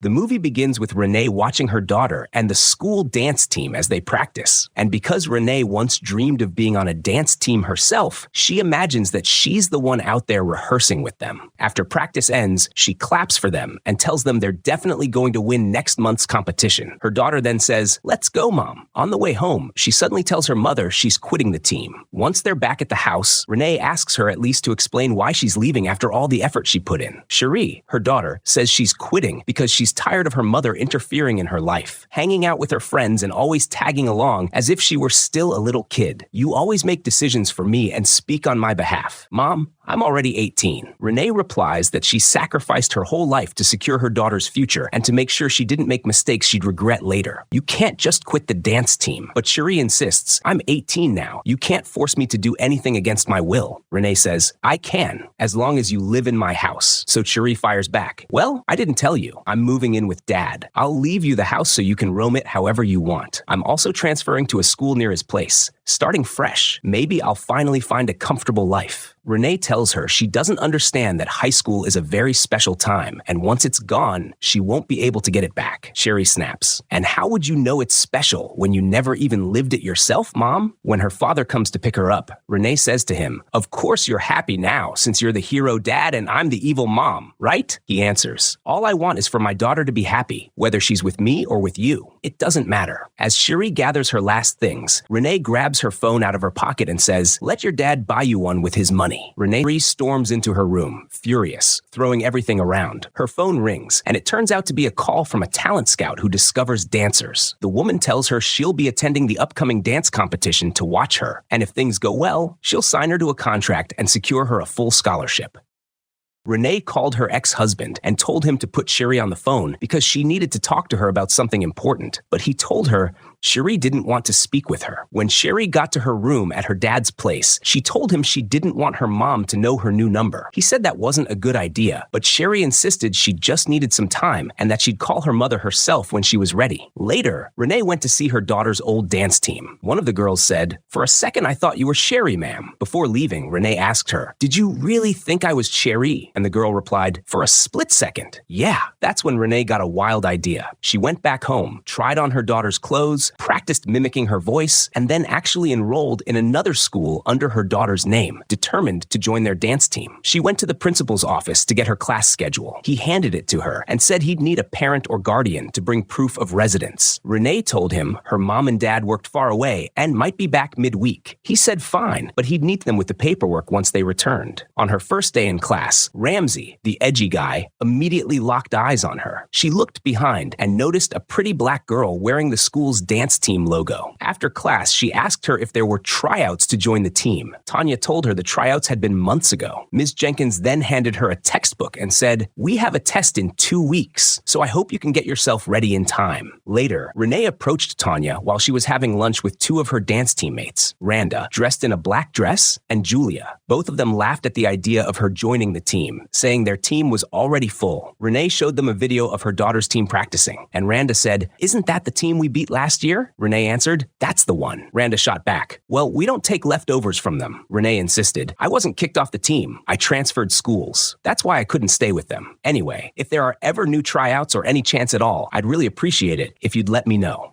The movie begins with Renee watching her daughter and the school dance team as they practice. And because Renee once dreamed of being on a dance team herself, she imagines that she's the one out there rehearsing with them. After practice ends, she claps for them and tells them they're definitely going to win next month's competition. Her daughter then says, "Let's go, Mom." On the way home, she suddenly tells her mother she's quitting the team. Once they're back at the house, Renee asks her at least to explain why she's leaving after all the effort she put in. Cherie, her daughter, says she's quitting because she's tired of her mother interfering in her life, hanging out with her friends and always tagging along as if she were still a little kid. "You always make decisions for me and speak on my behalf. Mom, I'm already 18. Renee replies that she sacrificed her whole life to secure her daughter's future and to make sure she didn't make mistakes she'd regret later. "You can't just quit the dance team." But Cherie insists, "I'm 18 now. You can't force me to do anything against my will." Renee says, "I can, as long as you live in my house." So Cherie fires back, "Well, I didn't tell you. I'm moving in with Dad. I'll leave you the house so you can roam it however you want. I'm also transferring to a school near his place. Starting fresh. Maybe I'll finally find a comfortable life." Renee tells her she doesn't understand that high school is a very special time, and once it's gone, she won't be able to get it back. Cherie snaps, "And how would you know it's special when you never even lived it yourself, Mom?" When her father comes to pick her up, Renee says to him, "Of course you're happy now, since you're the hero dad and I'm the evil mom, right?" He answers, "All I want is for my daughter to be happy, whether she's with me or with you. It doesn't matter." As Cherie gathers her last things, Renee grabs her phone out of her pocket and says, "Let your dad buy you one with his money." Renee storms into her room, furious, throwing everything around. Her phone rings, and it turns out to be a call from a talent scout who discovers dancers. The woman tells her she'll be attending the upcoming dance competition to watch her, and if things go well, she'll sign her to a contract and secure her a full scholarship. Renee called her ex-husband and told him to put Cherie on the phone because she needed to talk to her about something important. But he told her Cherie didn't want to speak with her. When Cherie got to her room at her dad's place, she told him she didn't want her mom to know her new number. He said that wasn't a good idea, but Cherie insisted she just needed some time and that she'd call her mother herself when she was ready. Later, Renee went to see her daughter's old dance team. One of the girls said, "For a second I thought you were Cherie, ma'am." Before leaving, Renee asked her, "Did you really think I was Cherie?" And the girl replied, "For a split second." Yeah, that's when Renee got a wild idea. She went back home, tried on her daughter's clothes, practiced mimicking her voice, and then actually enrolled in another school under her daughter's name, determined to join their dance team. She went to the principal's office to get her class schedule. He handed it to her and said he'd need a parent or guardian to bring proof of residence. Renee told him her mom and dad worked far away and might be back midweek. He said fine, but he'd meet them with the paperwork once they returned. On her first day in class, Ramsey, the edgy guy, immediately locked eyes on her. She looked behind and noticed a pretty black girl wearing the school's dance team logo. After class, she asked her if there were tryouts to join the team. Tanya told her the tryouts had been months ago. Ms. Jenkins then handed her a textbook and said, "We have a test in 2 weeks, so I hope you can get yourself ready in time." Later, Renee approached Tanya while she was having lunch with 2 of her dance teammates, Randa, dressed in a black dress, and Julia. Both of them laughed at the idea of her joining the team, saying their team was already full. Renee showed them a video of her daughter's team practicing, and Randa said, "Isn't that the team we beat last year?" Renee answered, "That's the one." Randa shot back, "Well, we don't take leftovers from them." Renee insisted, "I wasn't kicked off the team. I transferred schools. That's why I couldn't stay with them. Anyway, if there are ever new tryouts or any chance at all, I'd really appreciate it if you'd let me know."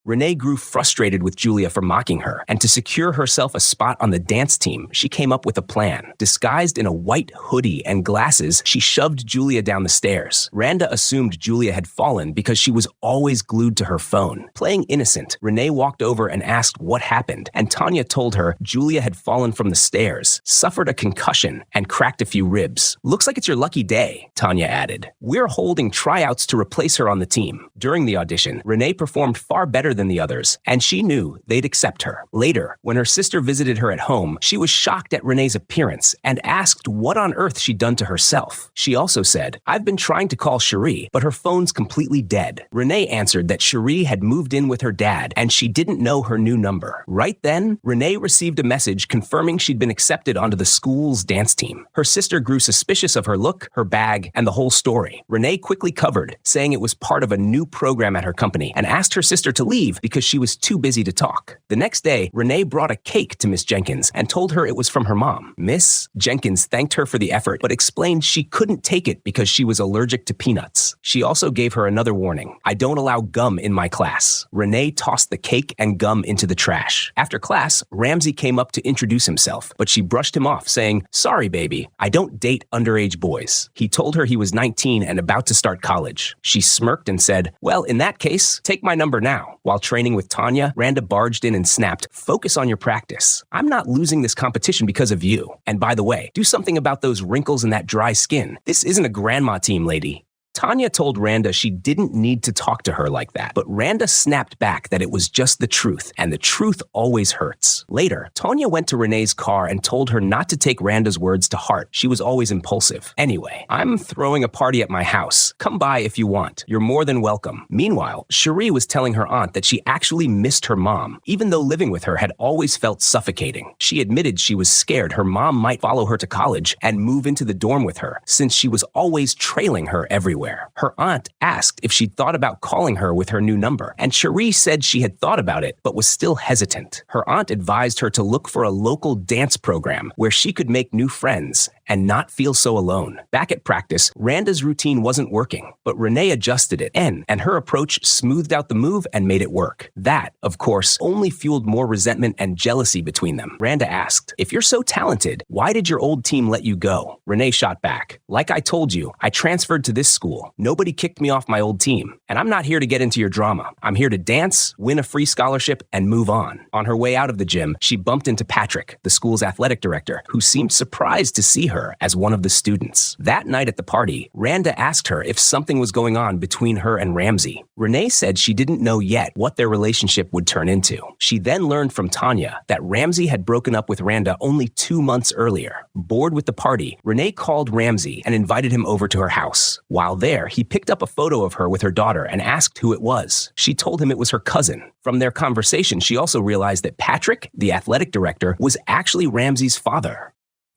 Renee grew frustrated with Julia for mocking her, and to secure herself a spot on the dance team, she came up with a plan. Disguised in a white hoodie and glasses, she shoved Julia down the stairs. Randa assumed Julia had fallen because she was always glued to her phone. Playing innocent, Renee walked over and asked what happened, and Tanya told her Julia had fallen from the stairs, suffered a concussion, and cracked a few ribs. "Looks like it's your lucky day," Tanya added. "We're holding tryouts to replace her on the team." During the audition, Renee performed far better than the others, and she knew they'd accept her. Later, when her sister visited her at home, she was shocked at Renee's appearance and asked what on earth she'd done to herself. She also said, "I've been trying to call Cherie, but her phone's completely dead." Renee answered that Cherie had moved in with her dad and she didn't know her new number. Right then, Renee received a message confirming she'd been accepted onto the school's dance team. Her sister grew suspicious of her look, her bag, and the whole story. Renee quickly covered, saying it was part of a new program at her company, and asked her sister to leave leave because she was too busy to talk. The next day, Renee brought a cake to Miss Jenkins and told her it was from her mom. Miss Jenkins thanked her for the effort, but explained she couldn't take it because she was allergic to peanuts. She also gave her another warning. I don't allow gum in my class. Renee tossed the cake and gum into the trash. After class, Ramsey came up to introduce himself, but she brushed him off, saying, sorry, baby, I don't date underage boys. He told her he was 19 and about to start college. She smirked and said, well, in that case, take my number now. While training with Tanya, Randa barged in and snapped, focus on your practice. I'm not losing this competition because of you. And by the way, do something about those wrinkles and that dry skin. This isn't a grandma team, lady. Tanya told Randa she didn't need to talk to her like that, but Randa snapped back that it was just the truth, and the truth always hurts. Later, Tanya went to Renee's car and told her not to take Randa's words to heart. She was always impulsive. Anyway, I'm throwing a party at my house. Come by if you want. You're more than welcome. Meanwhile, Cherie was telling her aunt that she actually missed her mom, even though living with her had always felt suffocating. She admitted she was scared her mom might follow her to college and move into the dorm with her, since she was always trailing her everywhere. Her aunt asked if she'd thought about calling her with her new number, and Cherie said she had thought about it, but was still hesitant. Her aunt advised her to look for a local dance program where she could make new friends and not feel so alone. Back at practice, Randa's routine wasn't working, but Renee adjusted it, and her approach smoothed out the move and made it work. That, of course, only fueled more resentment and jealousy between them. Randa asked, if you're so talented, why did your old team let you go? Renee shot back, like I told you, I transferred to this school. Nobody kicked me off my old team, and I'm not here to get into your drama. I'm here to dance, win a free scholarship, and move on. On her way out of the gym, she bumped into Patrick, the school's athletic director, who seemed surprised to see her as one of the students. That night at the party, Randa asked her if something was going on between her and Ramsey. Renee said she didn't know yet what their relationship would turn into. She then learned from Tanya that Ramsey had broken up with Randa only 2 months earlier. Bored with the party, Renee called Ramsey and invited him over to her house. While there, he picked up a photo of her with her daughter and asked who it was. She told him it was her cousin. From their conversation, she also realized that Patrick, the athletic director, was actually Ramsey's father.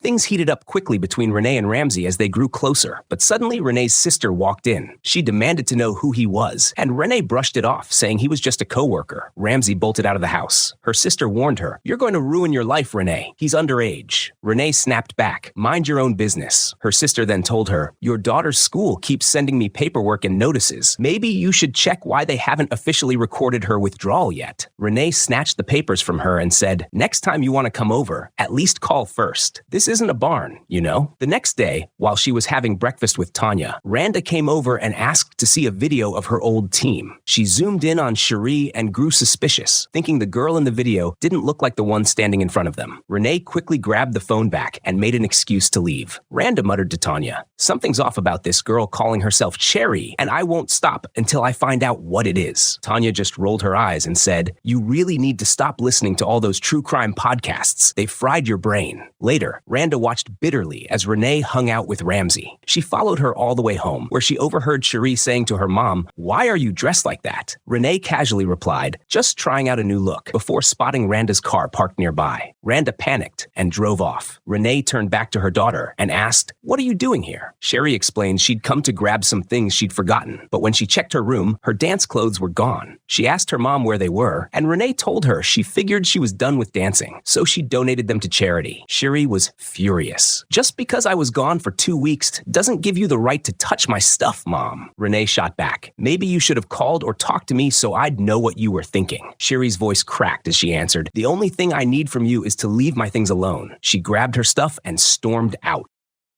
Things heated up quickly between Renee and Ramsey as they grew closer, but suddenly Renee's sister walked in. She demanded to know who he was, and Renee brushed it off, saying he was just a coworker. Ramsey bolted out of the house. Her sister warned her, you're going to ruin your life, Renee. He's underage. Renee snapped back, mind your own business. Her sister then told her, your daughter's school keeps sending me paperwork and notices. Maybe you should check why they haven't officially recorded her withdrawal yet. Renee snatched the papers from her and said, next time you want to come over, at least call first. This isn't a barn, you know? The next day, while she was having breakfast with Tanya, Randa came over and asked to see a video of her old team. She zoomed in on Cherie and grew suspicious, thinking the girl in the video didn't look like the one standing in front of them. Renee quickly grabbed the phone back and made an excuse to leave. Randa muttered to Tanya, something's off about this girl calling herself Cherry, and I won't stop until I find out what it is. Tanya just rolled her eyes and said, you really need to stop listening to all those true crime podcasts. They've fried your brain. Later, Randa watched bitterly as Renee hung out with Ramsey. She followed her all the way home, where she overheard Cherie saying to her mom, why are you dressed like that? Renee casually replied, just trying out a new look, before spotting Randa's car parked nearby. Randa panicked and drove off. Renee turned back to her daughter and asked, what are you doing here? Cherie explained she'd come to grab some things she'd forgotten, but when she checked her room, her dance clothes were gone. She asked her mom where they were, and Renee told her she figured she was done with dancing, so she donated them to charity. Cherie was furious. Just because I was gone for 2 weeks doesn't give you the right to touch my stuff, Mom. Renee shot back. Maybe you should have called or talked to me so I'd know what you were thinking. Cherie's voice cracked as she answered, the only thing I need from you is to leave my things alone. She grabbed her stuff and stormed out.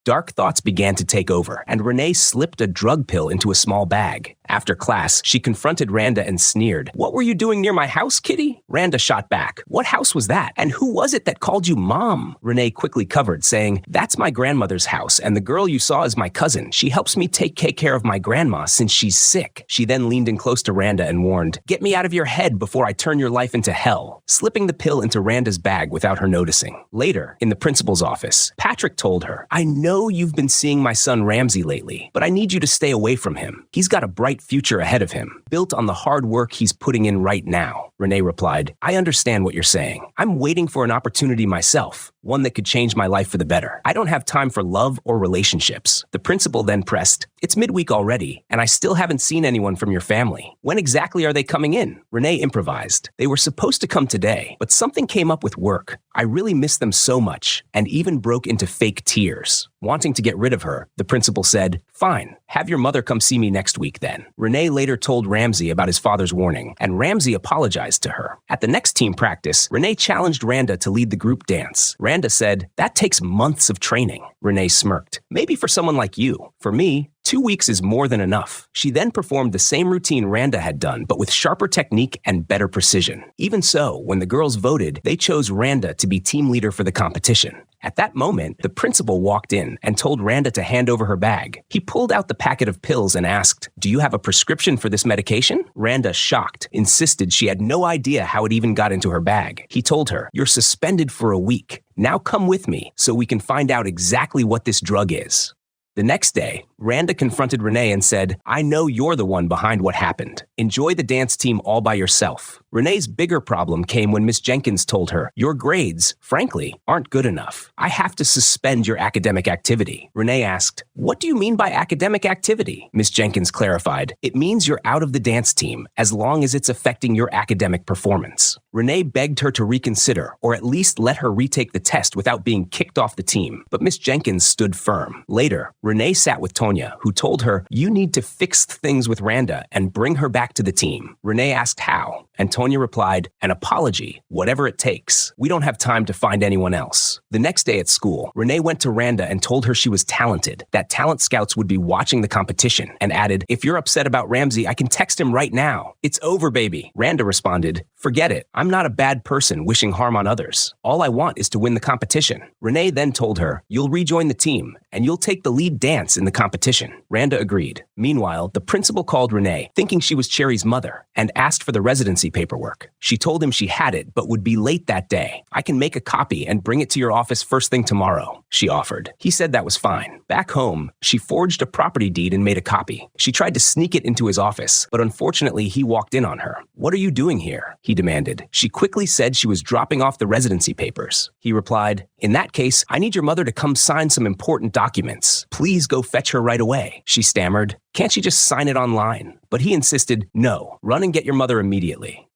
Dark thoughts began to take over, and Renee slipped a drug pill into a small bag. After class, she confronted Randa and sneered, what were you doing near my house, kitty? Randa shot back, what house was that? And who was it that called you Mom? Renee quickly covered, saying, that's my grandmother's house, and the girl you saw is my cousin. She helps me take care of my grandma since she's sick. She then leaned in close to Randa and warned, get me out of your head before I turn your life into hell, slipping the pill into Randa's bag without her noticing. Later, in the principal's office, Patrick told her, I know know you've been seeing my son Ramsey lately, but I need you to stay away from him. He's got a bright future ahead of him, built on the hard work he's putting in right now." Renee replied, "I understand what you're saying. I'm waiting for an opportunity myself, one that could change my life for the better. I don't have time for love or relationships." The principal then pressed, "It's midweek already, and I still haven't seen anyone from your family. When exactly are they coming in?" Renee improvised. "They were supposed to come today, but something came up with work. I really miss them so much," and even broke into fake tears. Wanting to get rid of her, the principal said, "Fine, have your mother come see me next week then." Renee later told Ramsey about his father's warning, and Ramsey apologized to her. At the next team practice, Renee challenged Randa to lead the group dance. Randa said, "That takes months of training." Renee smirked. "Maybe for someone like you. For me, 2 weeks is more than enough." She then performed the same routine Randa had done, but with sharper technique and better precision. Even so, when the girls voted, they chose Randa to be team leader for the competition. At that moment, the principal walked in and told Randa to hand over her bag. He pulled out the packet of pills and asked, "Do you have a prescription for this medication?" Randa, shocked, insisted she had no idea how it even got into her bag. He told her, "You're suspended for a week. Now come with me so we can find out exactly what this drug is." The next day, Randa confronted Renee and said, "I know you're the one behind what happened. Enjoy the dance team all by yourself." Renee's bigger problem came when Miss Jenkins told her, "Your grades, frankly, aren't good enough. I have to suspend your academic activity." Renee asked, "What do you mean by academic activity?" Miss Jenkins clarified, "It means you're out of the dance team as long as it's affecting your academic performance." Renee begged her to reconsider, or at least let her retake the test without being kicked off the team, but Miss Jenkins stood firm. Later, Renee sat with Tonya, who told her, "You need to fix things with Randa and bring her back to the team." Renee asked how, and Tonya replied, "An apology, whatever it takes. We don't have time to find anyone else." The next day at school, Renee went to Randa and told her she was talented, that talent scouts would be watching the competition, and added, "If you're upset about Ramsey, I can text him right now." "It's over, baby." Randa responded, "Forget it. I'm not a bad person wishing harm on others. All I want is to win the competition." Renee then told her, "You'll rejoin the team, and you'll take the lead dance in the competition." Randa agreed. Meanwhile, the principal called Renee, thinking she was Cherry's mother, and asked for the residency paperwork. She told him she had it, but would be late that day. "I can make a copy and bring it to your office first thing tomorrow," she offered. He said that was fine. Back home, she forged a property deed and made a copy. She tried to sneak it into his office, but unfortunately he walked in on her. "What are you doing here?" he demanded. She quickly said she was dropping off the residency papers. He replied, "In that case, I need your mother to come sign some important documents. Please go fetch her right away." She stammered, "Can't she just sign it online?" But he insisted, "No, run and get your mother immediately."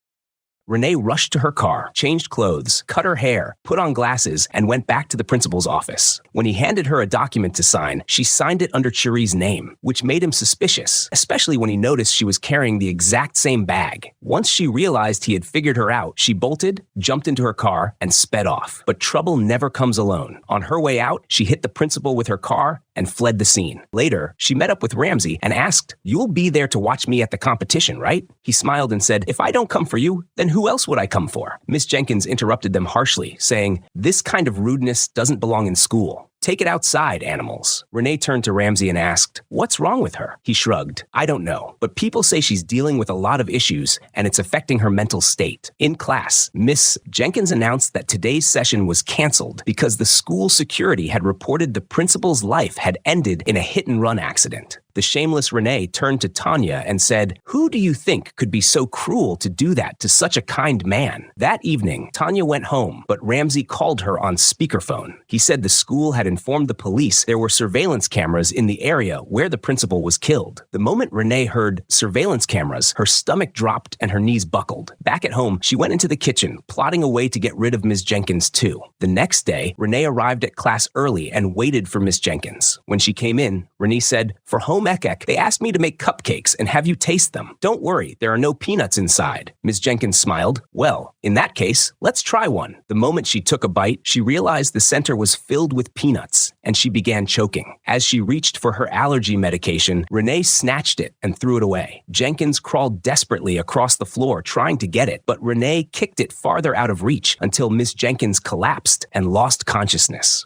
Renee rushed to her car, changed clothes, cut her hair, put on glasses, and went back to the principal's office. When he handed her a document to sign, she signed it under Cherie's name, which made him suspicious, especially when he noticed she was carrying the exact same bag. Once she realized he had figured her out, she bolted, jumped into her car, and sped off. But trouble never comes alone. On her way out, she hit the principal with her car and fled the scene. Later, she met up with Ramsey and asked, "You'll be there to watch me at the competition, right?" He smiled and said, "If I don't come for you, then who else would I come for?" Miss Jenkins interrupted them harshly, saying, "This kind of rudeness doesn't belong in school. Take it outside, animals." Renee turned to Ramsey and asked, "What's wrong with her?" He shrugged. "I don't know, but people say she's dealing with a lot of issues and it's affecting her mental state." In class, Miss Jenkins announced that today's session was canceled because the school security had reported the principal's life had ended in a hit-and-run accident. The shameless Renee turned to Tanya and said, "Who do you think could be so cruel to do that to such a kind man?" That evening, Tanya went home, but Ramsey called her on speakerphone. He said the school had informed the police there were surveillance cameras in the area where the principal was killed. The moment Renee heard surveillance cameras, her stomach dropped and her knees buckled. Back at home, she went into the kitchen, plotting a way to get rid of Ms. Jenkins too. The next day, Renee arrived at class early and waited for Ms. Jenkins. When she came in, Renee said, "For home ec, they asked me to make cupcakes and have you taste them. Don't worry, there are no peanuts inside." Ms. Jenkins smiled. "Well, in that case, let's try one." The moment she took a bite, she realized the center was filled with peanuts, and she began choking. As she reached for her allergy medication, Renee snatched it and threw it away. Jenkins crawled desperately across the floor trying to get it, but Renee kicked it farther out of reach until Ms. Jenkins collapsed and lost consciousness.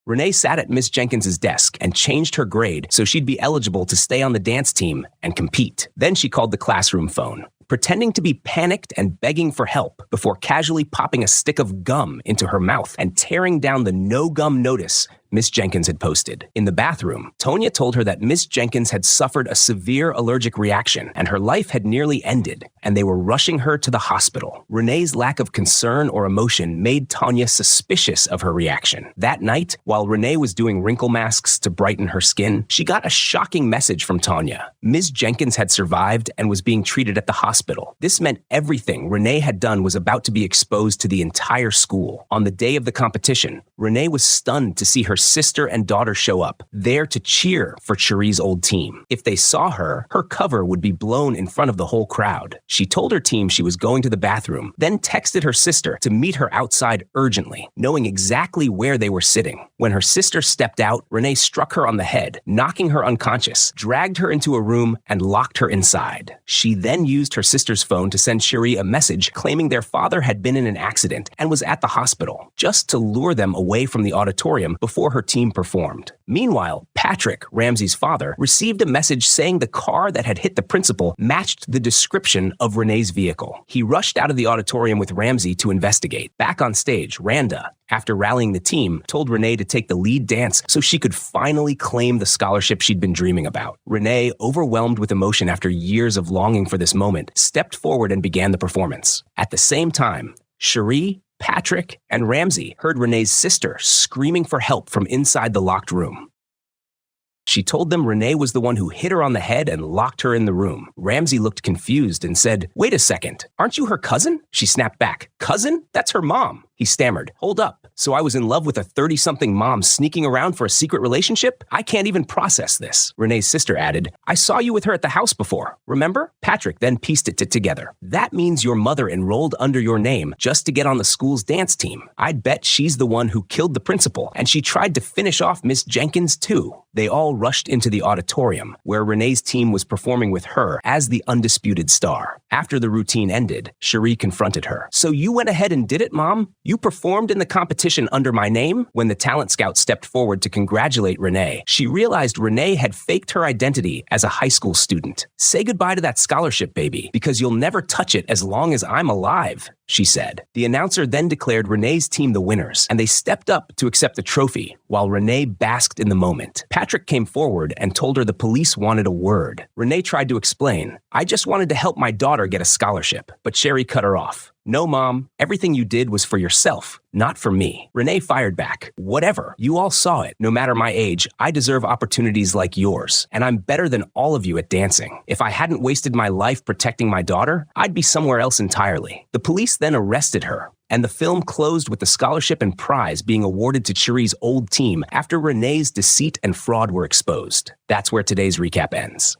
Renee sat at Miss Jenkins's desk and changed her grade so she'd be eligible to stay on the dance team and compete. Then she called the classroom phone, pretending to be panicked and begging for help before casually popping a stick of gum into her mouth and tearing down the no gum notice Miss Jenkins had posted. In the bathroom, Tonya told her that Miss Jenkins had suffered a severe allergic reaction and her life had nearly ended, and they were rushing her to the hospital. Renee's lack of concern or emotion made Tonya suspicious of her reaction. That night, while Renee was doing wrinkle masks to brighten her skin, she got a shocking message from Tonya. Ms. Jenkins had survived and was being treated at the hospital. This meant everything Renee had done was about to be exposed to the entire school. On the day of the competition, Renee was stunned to see her sister and daughter show up, there to cheer for Cherie's old team. If they saw her, her cover would be blown in front of the whole crowd. She told her team she was going to the bathroom, then texted her sister to meet her outside urgently, knowing exactly where they were sitting. When her sister stepped out, Renee struck her on the head, knocking her unconscious, dragged her into a room, and locked her inside. She then used her sister's phone to send Cherie a message claiming their father had been in an accident and was at the hospital, just to lure them away from the auditorium before her team performed. Meanwhile, Patrick, Ramsey's father, received a message saying the car that had hit the principal matched the description of Renee's vehicle. He rushed out of the auditorium with Ramsey to investigate. Back on stage, Randa, after rallying the team, told Renee to take the lead dance so she could finally claim the scholarship she'd been dreaming about. Renee, overwhelmed with emotion after years of longing for this moment, stepped forward and began the performance. At the same time, Cherie, Patrick, and Ramsey heard Renee's sister screaming for help from inside the locked room. She told them Renee was the one who hit her on the head and locked her in the room. Ramsey looked confused and said, "Wait a second, aren't you her cousin?" She snapped back, "Cousin? That's her mom." He stammered, "Hold up. So I was in love with a 30-something mom sneaking around for a secret relationship? I can't even process this." Renee's sister added, "I saw you with her at the house before, remember?" Patrick then pieced it together. "That means your mother enrolled under your name just to get on the school's dance team. I'd bet she's the one who killed the principal, and she tried to finish off Miss Jenkins too." They all rushed into the auditorium, where Renee's team was performing with her as the undisputed star. After the routine ended, Cherie confronted her. "So you went ahead and did it, Mom? You performed in the competition under my name?" When the talent scout stepped forward to congratulate Renee, she realized Renee had faked her identity as a high school student. "Say goodbye to that scholarship, baby, because you'll never touch it as long as I'm alive," she said. The announcer then declared Renee's team the winners, and they stepped up to accept the trophy, while Renee basked in the moment. Patrick came forward and told her the police wanted a word. Renee tried to explain, "I just wanted to help my daughter get a scholarship," but Cherie cut her off. "No, Mom, everything you did was for yourself, not for me." Renee fired back, "Whatever, you all saw it. No matter my age, I deserve opportunities like yours, and I'm better than all of you at dancing. If I hadn't wasted my life protecting my daughter, I'd be somewhere else entirely." The police then arrested her, and the film closed with the scholarship and prize being awarded to Cherie's old team after Renee's deceit and fraud were exposed. That's where today's recap ends.